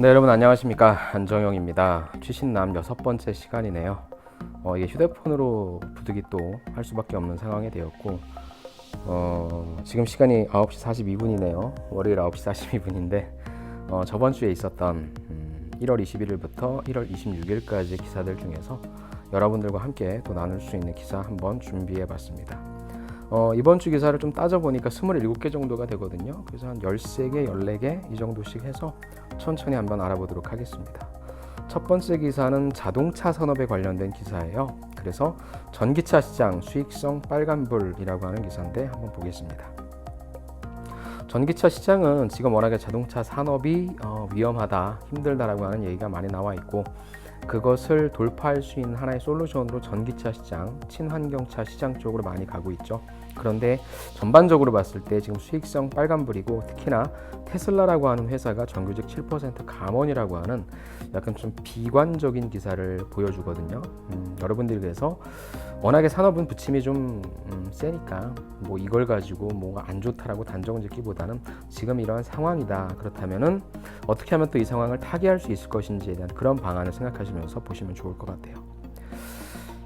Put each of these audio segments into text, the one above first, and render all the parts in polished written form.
네, 여러분 안녕하십니까. 안정영입니다. 취신남 6번째 시간이네요. 이게 휴대폰으로 부득이 또 할 수밖에 없는 상황이 되었고 지금 시간이 9시 42분이네요. 월요일 9시 42분인데 저번 주에 있었던 1월 21일부터 1월 26일까지 기사들 중에서 여러분들과 함께 또 나눌 수 있는 기사 한번 준비해 봤습니다. 이번 주 기사를 좀 따져보니까 27개 정도가 되거든요. 그래서 한 13개, 14개 이 정도씩 해서 천천히 한번 알아보도록 하겠습니다. 첫 번째 기사는 자동차 산업에 관련된 기사예요. 그래서 전기차 시장 수익성 빨간불이라고 하는 기사인데 한번 보겠습니다. 전기차 시장은 지금 워낙에 자동차 산업이 위험하다, 힘들다라고 하는 얘기가 많이 나와 있고, 그것을 돌파할 수 있는 하나의 솔루션으로 전기차 시장, 친환경차 시장 쪽으로 많이 가고 있죠. 그런데 전반적으로 봤을 때 지금 수익성 빨간불이고, 특히나 테슬라라고 하는 회사가 정규직 7% 감원이라고 하는 약간 좀 비관적인 기사를 보여주거든요. 여러분들이 그래서 워낙에 산업은 부침이 좀 세니까 뭐 이걸 가지고 뭐가 안 좋다라고 단정을 짓기보다는 지금 이러한 상황이다. 그렇다면은 어떻게 하면 또 이 상황을 타개할 수 있을 것인지에 대한 그런 방안을 생각하시면서 보시면 좋을 것 같아요.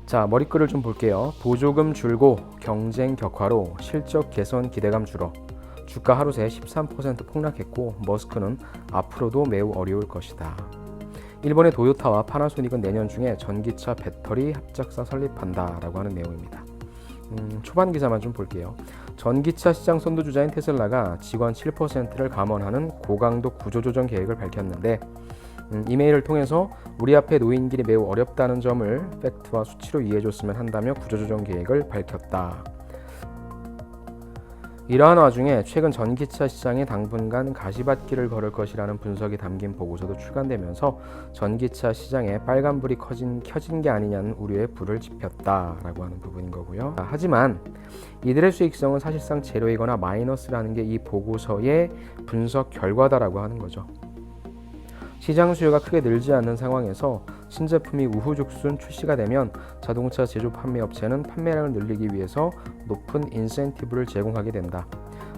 자, 머리글을 좀 볼게요. 보조금 줄고 경쟁 격화로 실적 개선 기대감 줄어 주가 하루 새 13% 폭락했고, 머스크는 앞으로도 매우 어려울 것이다. 일본의 도요타와 파나소닉은 내년 중에 전기차 배터리 합작사 설립한다 라고 하는 내용입니다. 초반 기사만 좀 볼게요. 전기차 시장 선두주자인 테슬라가 직원 7%를 감원하는 고강도 구조조정 계획을 밝혔는데, 이메일을 통해서 우리 앞에 놓인 길이 매우 어렵다는 점을 팩트와 수치로 이해해줬으면 한다며 구조조정 계획을 밝혔다. 이러한 와중에 최근 전기차 시장에 당분간 가시밭길을 걸을 것이라는 분석이 담긴 보고서도 출간되면서 전기차 시장에 빨간불이 켜진 게 아니냐는 우려에 불을 지폈다라고 하는 부분인 거고요. 하지만 이들의 수익성은 사실상 제로이거나 마이너스라는 게 이 보고서의 분석 결과다라고 하는 거죠. 시장 수요가 크게 늘지 않는 상황에서 신제품이 우후죽순 출시가 되면 자동차 제조 판매 업체는 판매량을 늘리기 위해서 높은 인센티브를 제공하게 된다.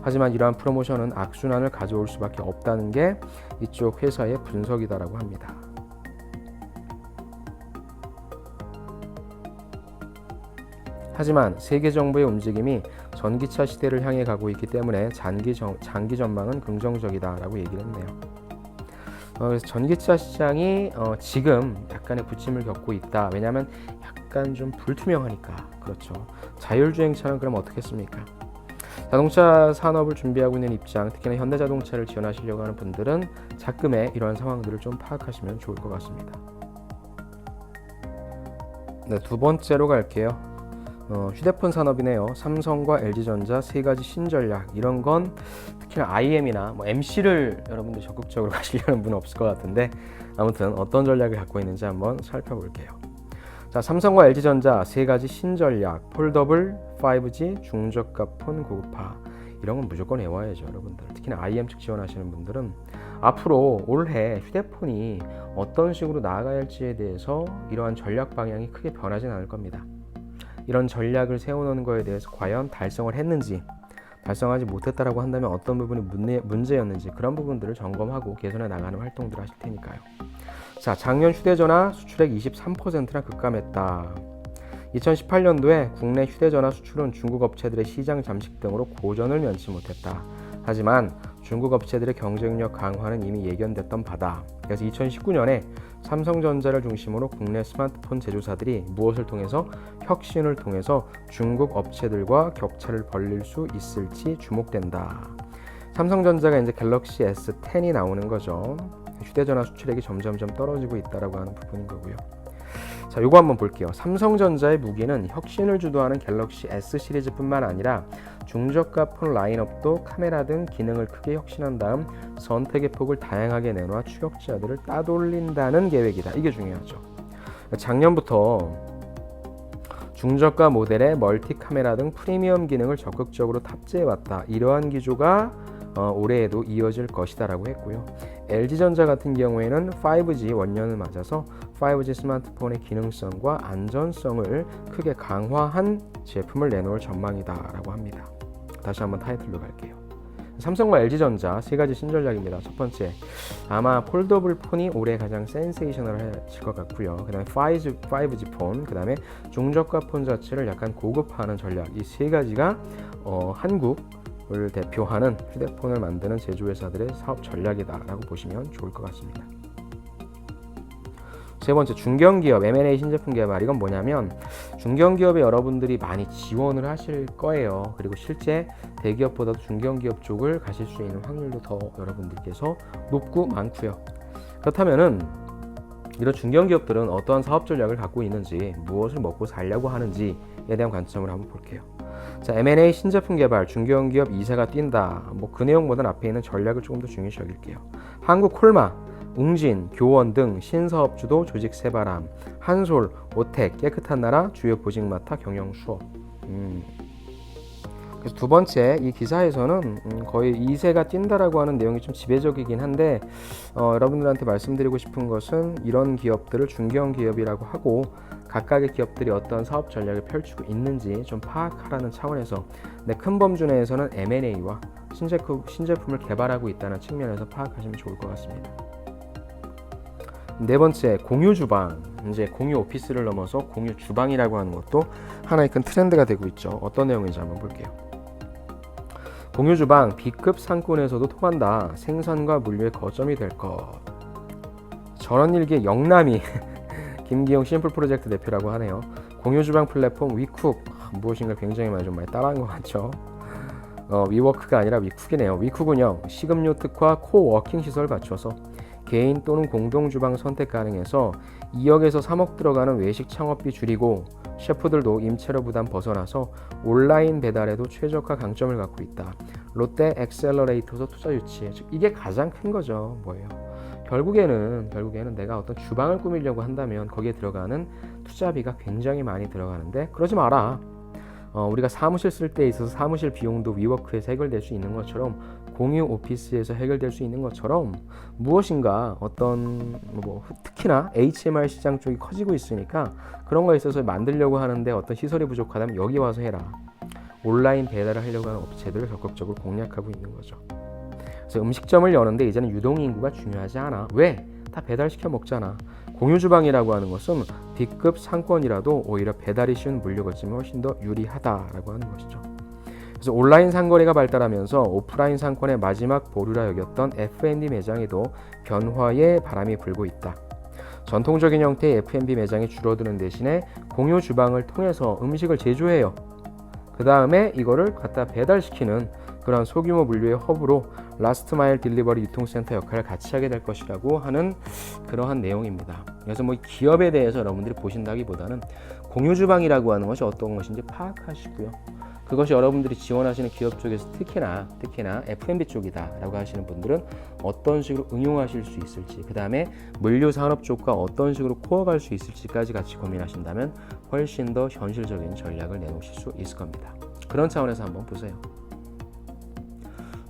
하지만 이러한 프로모션은 악순환을 가져올 수밖에 없다는 게 이쪽 회사의 분석이다라고 합니다. 하지만 세계 정부의 움직임이 전기차 시대를 향해 가고 있기 때문에 장기 전망은 긍정적이다라고 얘기를 했네요. 그래서 전기차 시장이 지금 약간의 부침을 겪고 있다. 왜냐하면 약간 좀 불투명하니까. 그렇죠. 자율주행차는 그럼 어떻겠습니까? 자동차 산업을 준비하고 있는 입장, 특히나 현대자동차를 지원하시려고 하는 분들은 작금의 이러한 상황들을 좀 파악하시면 좋을 것 같습니다. 네, 두 번째로 갈게요. 휴대폰 산업이네요. 삼성과 LG전자 세 가지 신전략, 이런 건 특히나 IM이나 MC를 여러분들 적극적으로 가시려는 분은 없을 것 같은데, 아무튼 어떤 전략을 갖고 있는지 한번 살펴볼게요. 자, 삼성과 LG전자 세 가지 신전략, 폴더블, 5G, 중저가 폰 고급화, 이런 건 무조건 외워야죠, 여러분들. 특히나 IM 측 지원하시는 분들은 앞으로 올해 휴대폰이 어떤 식으로 나아가야 할지에 대해서 이러한 전략 방향이 크게 변하진 않을 겁니다. 이런 전략을 세워놓은 거에 대해서 과연 달성을 했는지, 달성하지 못했다라고 한다면 어떤 부분이 문제였는지, 그런 부분들을 점검하고 개선해 나가는 활동들을 하실 테니까요. 자, 작년 휴대전화 수출액 23%나 급감했다. 2018년도에 국내 휴대전화 수출은 중국 업체들의 시장 잠식 등으로 고전을 면치 못했다. 하지만 중국 업체들의 경쟁력 강화는 이미 예견됐던 바다. 그래서 2019년에 삼성전자를 중심으로 국내 스마트폰 제조사들이 무엇을 통해서, 혁신을 통해서 중국 업체들과 격차를 벌릴 수 있을지 주목된다. 삼성전자가 이제 갤럭시 S10이 나오는 거죠. 휴대전화 수출액이 점점점 떨어지고 있다라고 하는 부분인 거고요. 자, 요거 한번 볼게요. 삼성전자의 무기는 혁신을 주도하는 갤럭시 S 시리즈뿐만 아니라 중저가 폰 라인업도 카메라 등 기능을 크게 혁신한 다음 선택의 폭을 다양하게 내놓아 추격자들을 따돌린다는 계획이다. 이게 중요하죠. 작년부터 중저가 모델의 멀티 카메라 등 프리미엄 기능을 적극적으로 탑재해왔다. 이러한 기조가 올해에도 이어질 것이다 라고 했고요. LG전자 같은 경우에는 5G 원년을 맞아서 5G 스마트폰의 기능성과 안전성을 크게 강화한 제품을 내놓을 전망이다 라고 합니다. 다시 한번 타이틀로 갈게요. 삼성과 LG전자 세 가지 신전략입니다. 첫 번째, 아마 폴더블 폰이 올해 가장 센세이셔널해질 것 같고요. 그 다음에 5G 폰, 그 다음에 중저가 폰 자체를 약간 고급화하는 전략, 이 세 가지가 한국을 대표하는 휴대폰을 만드는 제조회사들의 사업 전략이다라고 보시면 좋을 것 같습니다. 세 번째, 중견기업 M&A 신제품 개발. 이건 뭐냐면 중견기업에 여러분들이 많이 지원을 하실 거예요. 그리고 실제 대기업보다도 중견기업 쪽을 가실 수 있는 확률도 더 여러분들께서 높고 많고요. 그렇다면은 이런 중견기업들은 어떠한 사업 전략을 갖고 있는지, 무엇을 먹고 살려고 하는지에 대한 관점을 한번 볼게요. 자, M&A 신제품 개발, 중견기업 2세가 뛴다. 그 내용보다는 앞에 있는 전략을 조금 더 중요시 여길게요. 한국 콜마, 웅진, 교원 등 신사업주도 조직 새바람, 한솔, 오텍, 깨끗한 나라, 주요 보직마타 경영 수업. 그래서 두 번째, 이 기사에서는 거의 2세가 뛴다라고 하는 내용이 좀 지배적이긴 한데 여러분들한테 말씀드리고 싶은 것은 이런 기업들을 중견 기업이라고 하고 각각의 기업들이 어떤 사업 전략을 펼치고 있는지 좀 파악하라는 차원에서 큰 범주 내에서는 M&A와 신제품을 개발하고 있다는 측면에서 파악하시면 좋을 것 같습니다. 네 번째, 공유 주방. 이제 공유 오피스를 넘어서 공유 주방이라고 하는 것도 하나의 큰 트렌드가 되고 있죠. 어떤 내용인지 한번 볼게요. 공유 주방, B급 상권에서도 통한다. 생산과 물류의 거점이 될 것. 전원일기의 영남이 김기용 심플 프로젝트 대표라고 하네요. 공유 주방 플랫폼 위쿡, 무엇인가 굉장히 많이 따라한 것 같죠. 위워크가 아니라 위쿡이네요. 위쿡은요, 식음료 특화 코워킹 시설 갖춰서 개인 또는 공동 주방 선택 가능해서 2억에서 3억 들어가는 외식 창업비 줄이고 셰프들도 임차료 부담 벗어나서 온라인 배달에도 최적화 강점을 갖고 있다. 롯데 엑셀러레이터에서 투자 유치. 즉 이게 가장 큰 거죠. 뭐예요? 결국에는 내가 어떤 주방을 꾸미려고 한다면 거기에 들어가는 투자비가 굉장히 많이 들어가는데 그러지 마라. 우리가 사무실 쓸 때 있어서 사무실 비용도 위워크에서 해결될 수 있는 것처럼 공유 오피스에서 해결될 수 있는 것처럼 무엇인가 어떤 특히나 HMR 시장 쪽이 커지고 있으니까 그런 거에 있어서 만들려고 하는데 어떤 시설이 부족하다면 여기 와서 해라. 온라인 배달을 하려고 하는 업체들을 적극적으로 공략하고 있는 거죠. 그래서 음식점을 여는데 이제는 유동인구가 중요하지 않아. 왜? 다 배달시켜 먹잖아. 공유주방이라고 하는 것은 B급 상권이라도 오히려 배달이 쉬운 물류 거점이 훨씬 더 유리하다라고 하는 것이죠. 그래서 온라인 상거래가 발달하면서 오프라인 상권의 마지막 보루라 여겼던 F&B 매장에도 변화의 바람이 불고 있다. 전통적인 형태의 F&B 매장이 줄어드는 대신에 공유 주방을 통해서 음식을 제조해요. 그 다음에 이거를 갖다 배달시키는 그런 소규모 물류의 허브로 라스트 마일 딜리버리 유통센터 역할을 같이 하게 될 것이라고 하는 그러한 내용입니다. 그래서 기업에 대해서 여러분들이 보신다기보다는 공유주방이라고 하는 것이 어떤 것인지 파악하시고요. 그것이 여러분들이 지원하시는 기업 쪽에서 특히나 F&B 쪽이다라고 하시는 분들은 어떤 식으로 응용하실 수 있을지, 그 다음에 물류 산업 쪽과 어떤 식으로 코어갈 수 있을지까지 같이 고민하신다면 훨씬 더 현실적인 전략을 내놓으실 수 있을 겁니다. 그런 차원에서 한번 보세요.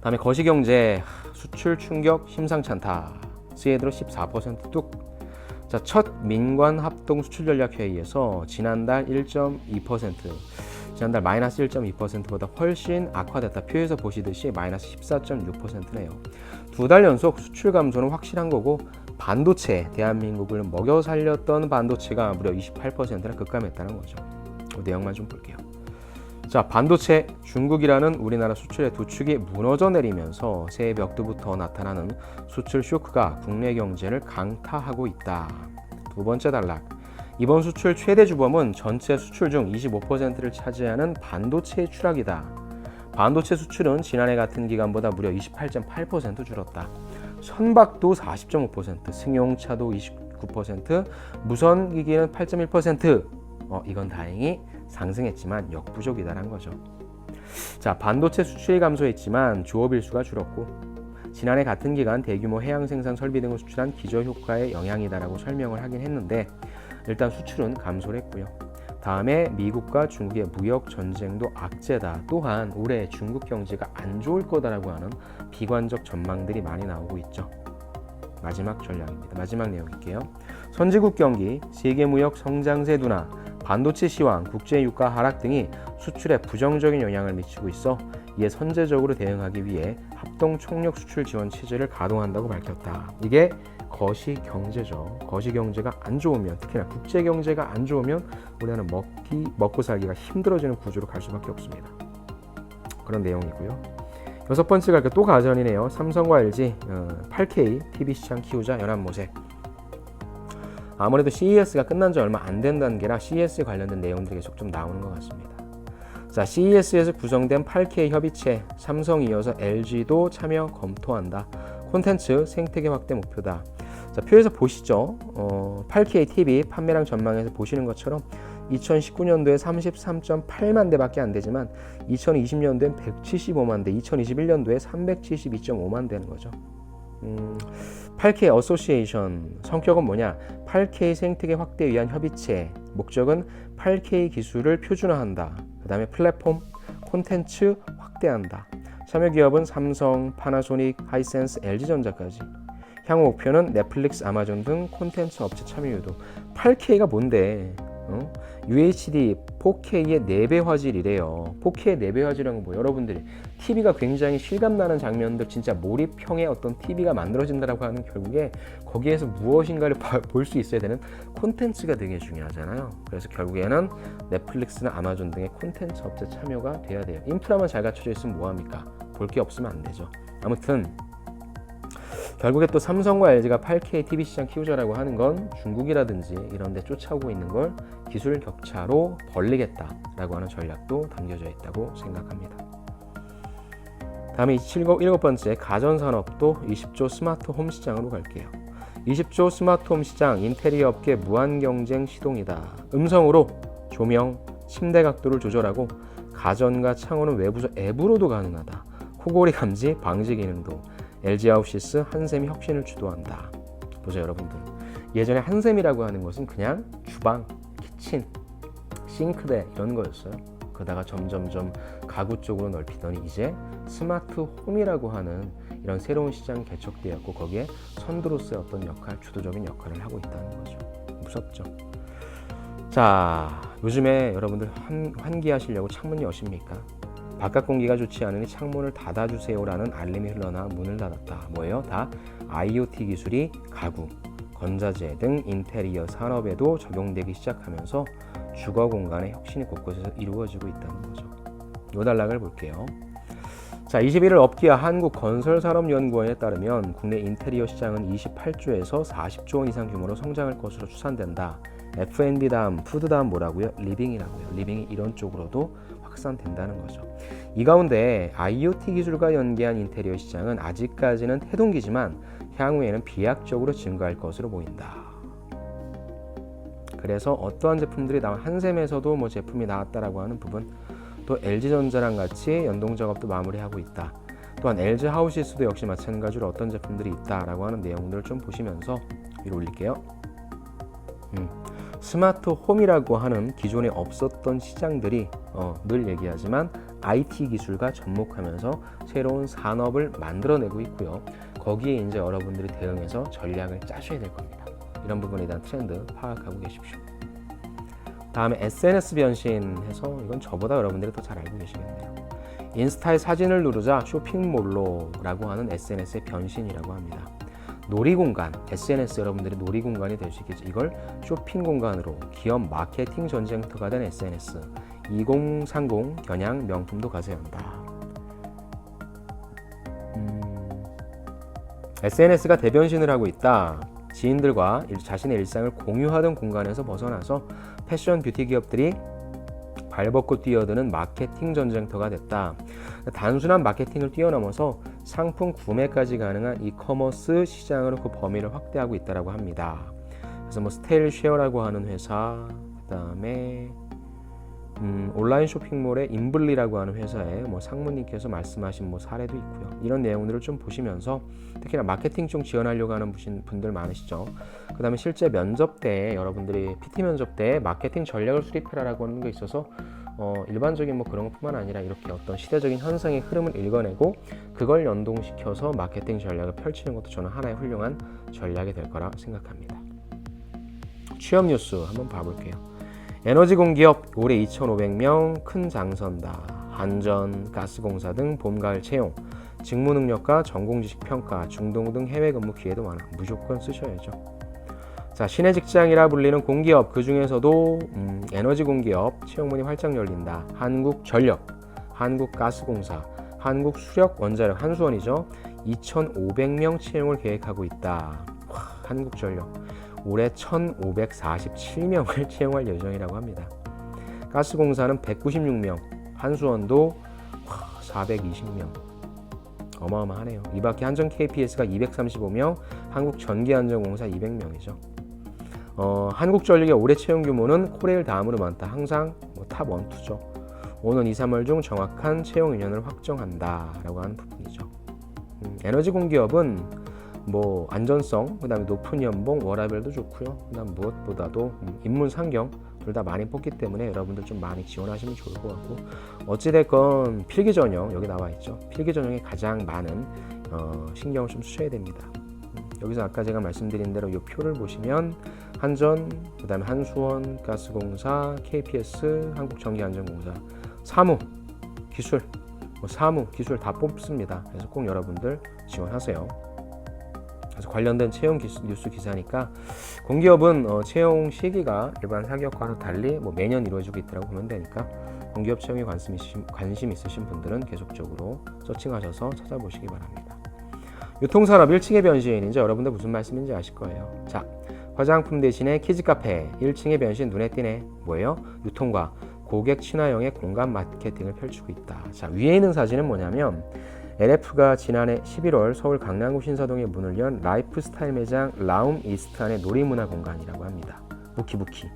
다음에 거시경제, 수출 충격 심상치 않다. 시에 들어 14% 뚝. 자, 첫 민관 합동 수출 전략 회의에서 지난달 1.2%, 지난달 마이너스 1.2%보다 훨씬 악화됐다. 표에서 보시듯이 마이너스 14.6%네요. 두 달 연속 수출 감소는 확실한 거고 반도체, 대한민국을 먹여 살렸던 반도체가 무려 28%나 급감했다는 거죠. 그 내용만 좀 볼게요. 자, 반도체, 중국이라는 우리나라 수출의 두 축이 무너져 내리면서 새해 벽두부터 나타나는 수출 쇼크가 국내 경제를 강타하고 있다. 두 번째 단락. 이번 수출 최대 주범은 전체 수출 중 25%를 차지하는 반도체의 추락이다. 반도체 수출은 지난해 같은 기간보다 무려 28.8% 줄었다. 선박도 40.5%, 승용차도 29%, 무선기기는 8.1%. 이건 다행히 상승했지만 역부족이다라는 거죠. 자, 반도체 수출이 감소했지만 조업 일수가 줄었고 지난해 같은 기간 대규모 해양 생산 설비 등을 수출한 기저효과의 영향이다라고 설명을 하긴 했는데 일단 수출은 감소를 했고요. 다음에 미국과 중국의 무역 전쟁도 악재다. 또한 올해 중국 경제가 안 좋을 거다라고 하는 비관적 전망들이 많이 나오고 있죠. 마지막 전략입니다. 마지막 내용일게요. 선진국 경기, 세계 무역 성장세 둔화, 반도체 시황, 국제 유가 하락 등이 수출에 부정적인 영향을 미치고 있어 이에 선제적으로 대응하기 위해 합동 총력 수출 지원 체제를 가동한다고 밝혔다. 이게 거시경제죠. 거시경제가 안 좋으면, 특히나 국제경제가 안 좋으면 우리나라는 먹고 살기가 힘들어지는 구조로 갈 수밖에 없습니다. 그런 내용이고요. 여섯 번째가 또 가전이네요. 삼성과 LG 8K TV 시장 키우자 연합모색. 아무래도 CES가 끝난 지 얼마 안 된 단계라 CES 관련된 내용들이 계속 좀 나오는 것 같습니다. 자, CES에서 구성된 8K 협의체, 삼성 이어서 LG도 참여 검토한다. 콘텐츠 생태계 확대 목표다. 자, 표에서 보시죠. 8K TV 판매량 전망에서 보시는 것처럼 2019년도에 33.8만 대밖에 안 되지만 2020년도엔 175만 대, 2021년도에 372.5만 대는 거죠. 8K 어소시에이션 성격은 뭐냐? 8K 생태계 확대 위한 협의체. 목적은 8K 기술을 표준화한다. 그 다음에 플랫폼, 콘텐츠 확대한다. 참여 기업은 삼성, 파나소닉, 하이센스, LG전자까지. 향후 목표는 넷플릭스, 아마존 등 콘텐츠 업체 참여 유도. 8K가 뭔데? UHD 4K의 4배 화질이래요. 4K의 4배 화질이란 건 뭐 여러분들이 TV가 굉장히 실감나는 장면들, 진짜 몰입형의 어떤 TV가 만들어진다라고 하는 결국에 거기에서 무엇인가를 볼 수 있어야 되는 콘텐츠가 되게 중요하잖아요. 그래서 결국에는 넷플릭스나 아마존 등의 콘텐츠 업체 참여가 돼야 돼요. 인프라만 잘 갖춰져 있으면 뭐합니까? 볼 게 없으면 안 되죠. 아무튼 결국에 또 삼성과 LG가 8K TV 시장 키우자라고 하는 건 중국이라든지 이런 데 쫓아오고 있는 걸 기술 격차로 벌리겠다라고 하는 전략도 담겨져 있다고 생각합니다. 다음에 일곱 번째, 가전산업도 20조 스마트홈 시장으로 갈게요. 20조 스마트홈 시장, 인테리어 업계 무한 경쟁 시동이다. 음성으로 조명, 침대 각도를 조절하고 가전과 창호는 외부적 앱으로도 가능하다. 코골이 감지, 방지 기능도. LG 아웃시스 한샘이 혁신을 주도한다. 보세요 여러분들. 예전에 한샘이라고 하는 것은 그냥 주방, 키친, 싱크대 이런 거였어요. 그러다가 점점점 가구 쪽으로 넓히더니 이제 스마트 홈이라고 하는 이런 새로운 시장이 개척되었고 거기에 선두로서의 어떤 역할, 주도적인 역할을 하고 있다는 거죠. 무섭죠. 자, 요즘에 여러분들 환기하시려고 창문 여십니까? 바깥 공기가 좋지 않으니 창문을 닫아주세요라는 알림이 흘러나 문을 닫았다. 뭐예요? 다 IoT 기술이 가구, 건자재 등 인테리어 산업에도 적용되기 시작하면서 주거 공간의 혁신이 곳곳에서 이루어지고 있다는 거죠. 요 단락을 볼게요. 자, 21일 업기아 한국건설산업연구원에 따르면 국내 인테리어 시장은 28조에서 40조 원 이상 규모로 성장할 것으로 추산된다. F&B 다음, 푸드 다음 뭐라고요? 리빙이라고요. 리빙이 이런 쪽으로도 확산된다는 거죠. 이 가운데 IoT 기술과 연계한 인테리어 시장은 아직까지는 태동기지만 향후에는 비약적으로 증가할 것으로 보인다. 그래서 어떠한 제품들이 한샘에서도 뭐 제품이 나왔다라고 하는 부분, 또 LG전자랑 같이 연동 작업도 마무리하고 있다. 또한 LG 하우시스도 역시 마찬가지로 어떤 제품들이 있다라고 하는 내용들을 좀 보시면서 위로 올릴게요. 스마트 홈이라고 하는 기존에 없었던 시장들이 늘 얘기하지만 IT 기술과 접목하면서 새로운 산업을 만들어내고 있고요. 거기에 이제 여러분들이 대응해서 전략을 짜셔야 될 겁니다. 이런 부분에 대한 트렌드 파악하고 계십시오. 다음에 SNS 변신해서 이건 저보다 여러분들이 더 잘 알고 계시겠네요. 인스타에 사진을 누르자 쇼핑몰로라고 하는 SNS의 변신이라고 합니다. 놀이공간, SNS 여러분들이 놀이공간이 될 수 있겠죠. 이걸 쇼핑공간으로 기업 마케팅 전쟁터가 된 SNS 2030 겨냥 명품도 가세한다. SNS가 대변신을 하고 있다. 지인들과 자신의 일상을 공유하던 공간에서 벗어나서 패션 뷰티 기업들이 발벗고 뛰어드는 마케팅 전쟁터가 됐다. 단순한 마케팅을 뛰어넘어서 상품 구매까지 가능한 이커머스 시장으로 그 범위를 확대하고 있다고 합니다. 그래서 뭐 스테일쉐어라고 하는 회사, 그다음에 온라인 쇼핑몰의 인블리라고 하는 회사에 뭐 상무님께서 말씀하신 뭐 사례도 있고요. 이런 내용들을 좀 보시면서 특히나 마케팅 쪽 지원하려고 하는 분들 많으시죠. 그 다음에 실제 면접 때 여러분들이 PT 면접 때 마케팅 전략을 수립해라라고 하는 게 있어서 일반적인 뭐 그런 것뿐만 아니라 이렇게 어떤 시대적인 현상의 흐름을 읽어내고 그걸 연동시켜서 마케팅 전략을 펼치는 것도 저는 하나의 훌륭한 전략이 될 거라 생각합니다. 취업 뉴스 한번 봐볼게요. 에너지 공기업 올해 2,500명 큰 장선다. 한전, 가스공사 등 봄, 가을 채용, 직무 능력과 전공지식 평가, 중동 등 해외 근무 기회도 많아. 무조건 쓰셔야죠. 자, 신의 직장이라 불리는 공기업, 그 중에서도 에너지 공기업 채용문이 활짝 열린다. 한국전력, 한국가스공사, 한국수력원자력, 한수원이죠. 2,500명 채용을 계획하고 있다. 와, 한국전력 올해 1,547명을 채용할 예정이라고 합니다. 가스공사는 196명, 한수원도 420명. 어마어마하네요. 이 밖에 한전 KPS가 235명, 한국전기안전공사 200명이죠. 한국전력의 올해 채용 규모는 코레일 다음으로 많다. 항상 탑 1, 2죠. 오는 2, 3월 중 정확한 채용 인원을 확정한다라고 하는 부분이죠. 에너지 공기업은 안전성, 그다음에 높은 연봉, 워라밸도 좋고요. 그다음 무엇보다도 인문 상경 둘 다 많이 뽑기 때문에 여러분들 좀 많이 지원하시면 좋을 것 같고, 어찌됐건 필기 전형 여기 나와 있죠. 필기 전형에 가장 많은 신경을 좀 쓰셔야 됩니다. 여기서 아까 제가 말씀드린 대로 이 표를 보시면 한전, 그다음에 한수원, 가스공사, KPS, 한국전기안전공사, 사무, 기술, 사무, 기술 다 뽑습니다. 그래서 꼭 여러분들 지원하세요. 그래서 관련된 채용 뉴스 기사니까, 공기업은 채용 시기가 일반 사기업과는 달리 매년 이루어지고 있다고 보면 되니까 공기업 채용에 관심 있으신 분들은 계속적으로 서칭하셔서 찾아보시기 바랍니다. 유통산업 1층의 변신, 이제 여러분들 무슨 말씀인지 아실 거예요. 자, 화장품 대신에 키즈카페 1층의 변신 눈에 띄네. 뭐예요? 유통과 고객 친화형의 공간 마케팅을 펼치고 있다. 자, 위에 있는 사진은 뭐냐면 LF가 지난해 11월 서울 강남구 신사동에 문을 연 라이프스타일 매장 라움 이스트 안의 놀이문화 공간이라고 합니다. 부키부키.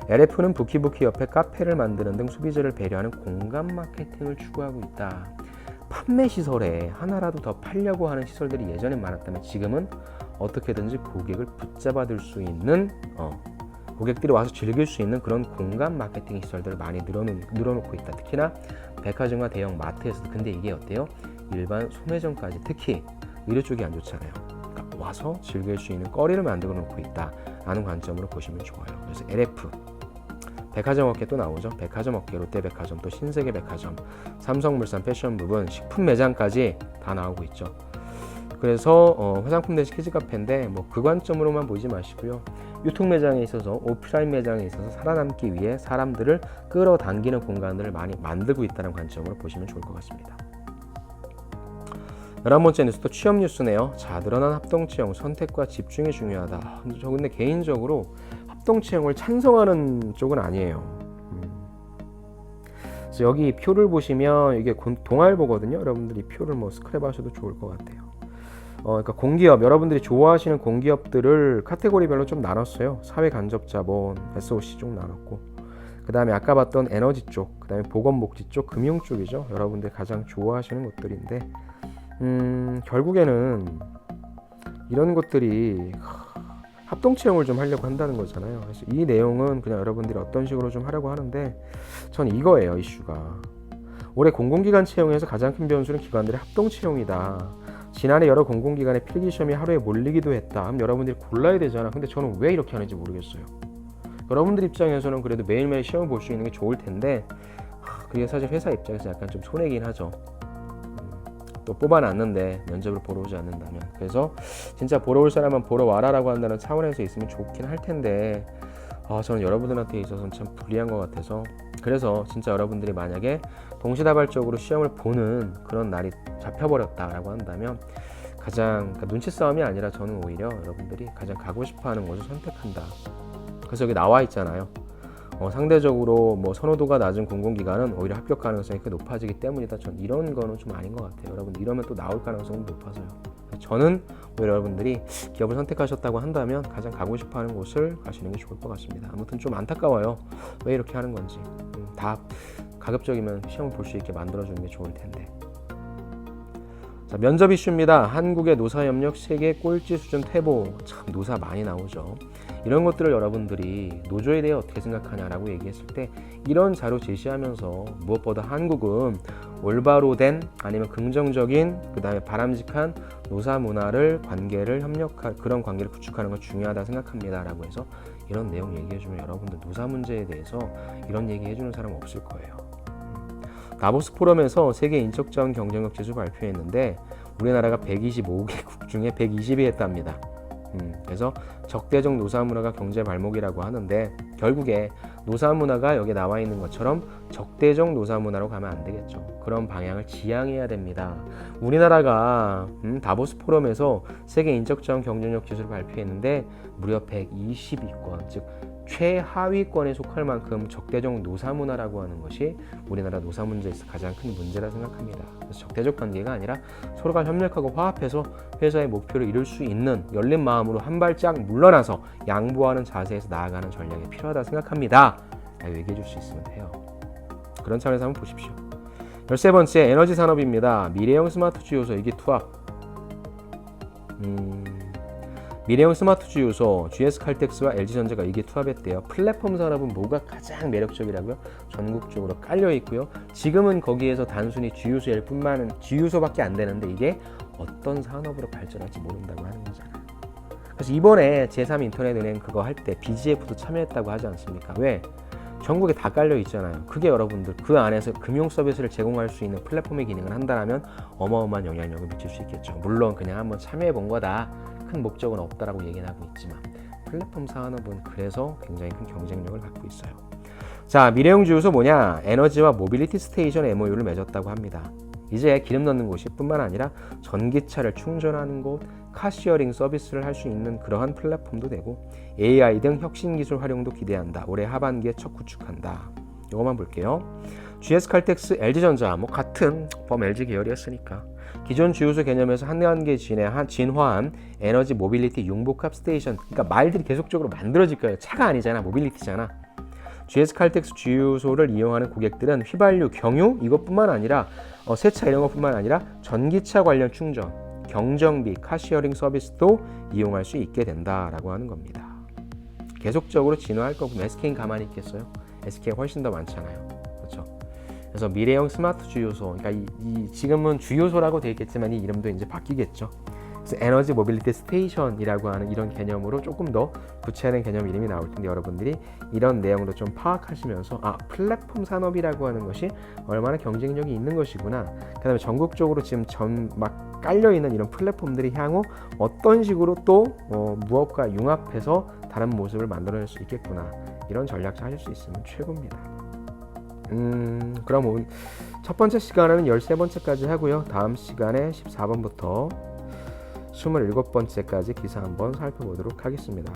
LF는 부키부키 옆에 카페를 만드는 등 소비자를 배려하는 공간 마케팅을 추구하고 있다. 판매 시설에 하나라도 더 팔려고 하는 시설들이 예전에 많았다면 지금은 어떻게든지 고객을 붙잡아둘 수 있는 고객들이 와서 즐길 수 있는 그런 공간 마케팅 시설들을 많이 늘어놓고 있다. 특히나 백화점과 대형 마트에서도. 근데 이게 어때요? 일반 소매점까지, 특히 의료 쪽이 안 좋잖아요. 그러니까 와서 즐길 수 있는 거리를 만들어 놓고 있다라는 관점으로 보시면 좋아요. 그래서 LF, 백화점 업계 또 나오죠. 백화점 업계, 롯데백화점, 또 신세계백화점, 삼성물산 패션 부분, 식품 매장까지 다 나오고 있죠. 그래서 화장품 대신 키즈카페인데 그 관점으로만 보지 마시고요. 유통 매장에 있어서, 오프라인 매장에 있어서 살아남기 위해 사람들을 끌어당기는 공간들을 많이 만들고 있다는 관점으로 보시면 좋을 것 같습니다. 11번째 뉴스도 취업 뉴스네요. 자, 늘어난 합동채용, 선택과 집중이 중요하다. 저 근데 개인적으로 합동채용을 찬성하는 쪽은 아니에요. 그래서 여기 표를 보시면 이게 동아일보거든요. 여러분들이 표를 스크랩하셔도 좋을 것 같아요. 그러니까 공기업, 여러분들이 좋아하시는 공기업들을 카테고리별로 좀 나눴어요. 사회간접자본, SOC 쪽 나눴고, 그 다음에 아까 봤던 에너지 쪽, 그 다음에 보건복지 쪽, 금융 쪽이죠. 여러분들이 가장 좋아하시는 것들인데, 결국에는 이런 것들이 합동채용을 좀 하려고 한다는 거잖아요. 그래서 이 내용은 그냥 여러분들이 어떤 식으로 좀 하려고 하는데, 전 이거예요, 이슈가. 올해 공공기관 채용에서 가장 큰 변수는 기관들의 합동채용이다. 지난해 여러 공공기관의 필기시험이 하루에 몰리기도 했다. 그럼 여러분들이 골라야 되잖아. 근데 저는 왜 이렇게 하는지 모르겠어요. 여러분들 입장에서는 그래도 매일매일 시험을 볼 수 있는 게 좋을 텐데, 그게 사실 회사 입장에서 약간 좀 손해긴 하죠. 또 뽑아놨는데 면접을 보러 오지 않는다면. 그래서 진짜 보러 올 사람은 보러 와라라고 한다는 차원에서 있으면 좋긴 할 텐데, 저는 여러분들한테 있어서는 참 불리한 것 같아서, 그래서 진짜 여러분들이 만약에 동시다발적으로 시험을 보는 그런 날이 잡혀버렸다라고 한다면 그러니까 눈치 싸움이 아니라 저는 오히려 여러분들이 가장 가고 싶어하는 것을 선택한다. 그래서 여기 나와 있잖아요. 상대적으로 선호도가 낮은 공공기관은 오히려 합격 가능성이 높아지기 때문이다. 전 이런 거는 좀 아닌 것 같아요. 여러분 이러면 또 나올 가능성은 높아서요. 저는 오히려 여러분들이 기업을 선택하셨다고 한다면 가장 가고 싶어하는 곳을 가시는 게 좋을 것 같습니다. 아무튼 좀 안타까워요. 왜 이렇게 하는 건지. 다 가급적이면 시험을 볼 수 있게 만들어주는 게 좋을 텐데. 자, 면접 이슈입니다. 한국의 노사협력 세계 꼴찌 수준 퇴보. 참 노사 많이 나오죠. 이런 것들을 여러분들이 노조에 대해 어떻게 생각하냐라고 얘기했을 때 이런 자료 제시하면서 무엇보다 한국은 올바로 된 아니면 긍정적인 그다음에 바람직한 노사 문화를 그런 관계를 구축하는 건 중요하다 생각합니다 라고 해서 이런 내용 얘기해주면 여러분들 노사 문제에 대해서 이런 얘기 해주는 사람 없을 거예요. 다보스 포럼에서 세계 인적자원 경쟁력 지수 발표했는데 우리나라가 125개국 중에 120위 했답니다. 그래서 적대적 노사문화가 경제 발목이라고 하는데 결국에 노사문화가 여기 나와 있는 것처럼 적대적 노사문화로 가면 안 되겠죠. 그런 방향을 지향해야 됩니다. 우리나라가 다보스 포럼에서 세계 인적자원 경쟁력 지수를 발표했는데 무려 122권, 즉 최하위권에 속할 만큼 적대적 노사문화라고 하는 것이 우리나라 노사 문제에서 가장 큰 문제라 생각합니다. 그래서 적대적 관계가 아니라 서로가 협력하고 화합해서 회사의 목표를 이룰 수 있는 열린 마음으로 한 발짝 물러나서 양보하는 자세에서 나아가는 전략이 필요하다 생각합니다. 라고 얘기해 줄 수 있으면 돼요. 그런 차원에서 한번 보십시오. 13번째 에너지 산업입니다. 미래형 스마트 주요소 이게 투합. 미래형 스마트 주요소 GS칼텍스와 LG전자가 이게 투합했대요. 플랫폼 산업은 뭐가 가장 매력적이라고요? 전국적으로 깔려 있고요. 지금은 거기에서 단순히 주유소밖에 안 되는데 이게 어떤 산업으로 발전할지 모른다고 하는 거잖아요. 그래서 이번에 제3인터넷은행 그거 할 때 BGF도 참여했다고 하지 않습니까? 왜? 전국에 다 깔려 있잖아요. 그게 여러분들 그 안에서 금융 서비스를 제공할 수 있는 플랫폼의 기능을 한다면 어마어마한 영향력을 미칠 수 있겠죠. 물론 그냥 한번 참여해 본 거다. 큰 목적은 없다라고 얘기는 하고 있지만 플랫폼 산업은 그래서 굉장히 큰 경쟁력을 갖고 있어요. 자, 미래형 주유소 뭐냐? 에너지와 모빌리티 스테이션 MOU를 맺었다고 합니다. 이제 기름 넣는 곳이 뿐만 아니라 전기차를 충전하는 곳, 카시어링 서비스를 할 수 있는 그러한 플랫폼도 되고 AI 등 혁신 기술 활용도 기대한다. 올해 하반기에 첫 구축한다. 이것만 볼게요. GS칼텍스, LG전자 뭐 같은 범 LG 계열이었으니까 기존 주유소 개념에서 한 단계 진화한 에너지 모빌리티 융복합 스테이션, 그러니까 말들이 계속적으로 만들어질 거예요. 차가 아니잖아, 모빌리티잖아. GS칼텍스 주유소를 이용하는 고객들은 휘발유, 경유 이것뿐만 아니라 세차 이런 것뿐만 아니라 전기차 관련 충전, 경정비, 카시어링 서비스도 이용할 수 있게 된다라고 하는 겁니다. 계속적으로 진화할 거고 SK는 가만히 있겠어요? SK가 훨씬 더 많잖아요. 그렇죠? 그래서 미래형 스마트 주유소, 그러니까 지금은 주유소라고 되어 있겠지만 이 이름도 이제 바뀌겠죠. 그래서 에너지 모빌리티 스테이션이라고 하는 이런 개념으로 조금 더 구체화된 개념 이름이 나올 텐데 여러분들이 이런 내용으로 좀 파악하시면서 플랫폼 산업이라고 하는 것이 얼마나 경쟁력이 있는 것이구나. 그다음에 전국적으로 지금 막 깔려 있는 이런 플랫폼들이 향후 어떤 식으로 또 무엇과 융합해서 다른 모습을 만들어낼 수 있겠구나. 이런 전략 하실 수 있으면 최고입니다. 그럼 첫 번째 시간에는 13번째까지 하고요. 다음 시간에 14번부터 27번째까지 기사 한번 살펴보도록 하겠습니다.